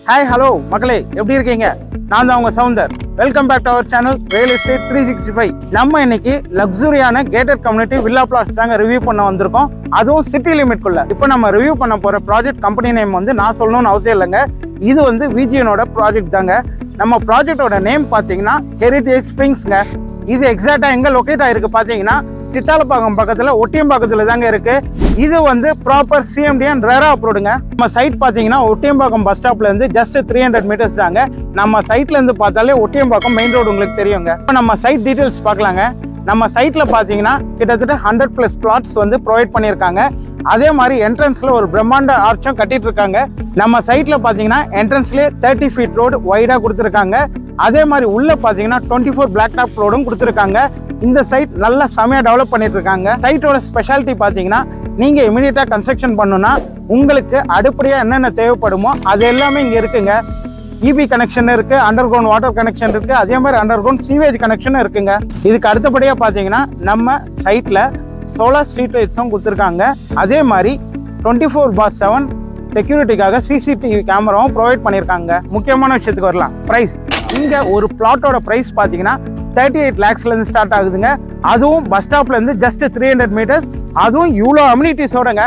Hi hello மக்களே, எப்படி இருக்கீங்க? நான் தான் உங்க Soundar. Welcome back to our channel real estate 365. நம்ம இன்னைக்கு லக்ஸுரியான கேட்டட் கம்யூனிட்டி வில்லா பிளாட்ஸ் தாங்க ரிவ்யூ பண்ண வந்திருக்கோம். அதுவும் சிட்டி லிமிட்குள்ள. இப்போ நம்ம ரிவ்யூ பண்ண போற ப்ராஜெக்ட் கம்பெனி நேம் வந்து நான் சொல்லணும்னு அவசியம் இல்லைங்க. இது வந்து விஜிஎனோட ப்ராஜெக்ட் தாங்க. நம்ம ப்ராஜெக்டோட நேம் பார்த்தீங்கன்னா ஹெரிடேஜ் ஸ்ப்ரிங்ஸ்ங்க. இது எக்ஸாக்டா எங்க லொக்கேட் ஆயிருக்கு பார்த்தீங்கன்னா சித்தாலப்பாக்கம் பக்கத்துல ஒட்டியம்பாக்கத்துல தாங்க இருக்கு. இது வந்து ப்ராப்பர் CMDA ரேரா அப்ரூவ்டுங்க. நம்ம சைட் பாத்தீங்கன்னா ஒட்டியம்பாக்கம் பஸ் ஸ்டாப்ல இருந்து ஜஸ்ட் 300 மீட்டர்ஸ் தாங்க. நம்ம சைட்ல இருந்து பார்த்தாலே ஒட்டியம்பாக்கம் மெயின் ரோடு உங்களுக்கு தெரியுங்க. இப்போ நம்ம சைட் டீடைல்ஸ் பார்க்கலாங்க. நம்ம சைட்ல பாத்தீங்கன்னா கிட்டத்தட்ட 100+ பிளாட்ஸ் வந்து ப்ரொவைட் பண்ணியிருக்காங்க. அதே மாதிரி என்ட்ரன்ஸ்ல ஒரு பிரம்மாண்ட ஆர்ச்சும் கட்டிட்டு இருக்காங்க. நம்ம சைட்ல பாத்தீங்கன்னா என்ட்ரன்ஸ்லயே 30 ஃபீட் ரோடு வைடா கொடுத்துருக்காங்க. அதே மாதிரி உள்ள பாத்தீங்கன்னா 24 பிளாக் டாப் ரோடும் கொடுத்துருக்காங்க. இந்த சைட் நல்லா செமையா டெவலப் பண்ணிட்டு இருக்காங்க. சைட்டோட ஸ்பெஷாலிட்டி பாத்தீங்கன்னா நீங்க இமீடியட்டா கன்ஸ்ட்ரக்ஷன் பண்ணணும்னா உங்களுக்கு அடிப்படையா என்னென்ன தேவைப்படுமோ அது எல்லாமே இங்க இருக்குங்க. இபி கனெக்ஷன் இருக்கு, அண்டர் கிரவுண்ட் வாட்டர் கனெக்ஷன் இருக்கு, அதே மாதிரி அண்டர் கிரவுண்ட் சீவேஜ் கனெக்ஷன் இருக்குங்க. இதுக்கு அடுத்தபடியா பாத்தீங்கன்னா நம்ம சைட்ல சோலார் ஸ்ட்ரீட் லைட்ஸும் கொடுத்துருக்காங்க. அதே மாதிரி 24/7 செக்யூரிட்டிக்காக CCTV கேமராவும் ப்ரொவைட் பண்ணியிருக்காங்க. முக்கியமான விஷயத்துக்கு வரலாம். பிரைஸ் இங்க ஒரு பிளாட்டோட பிரைஸ் பாத்தீங்கன்னா 38 lakhsல இருந்து ஸ்டார்ட் ஆகுதுங்க. அதுவும் பஸ் ஸ்டாப்ல இருந்து ஜஸ்ட் 300 மீட்டர்ஸ். அதுவும் இவ்வளோ அம்யூனிட்டிஸோடங்க.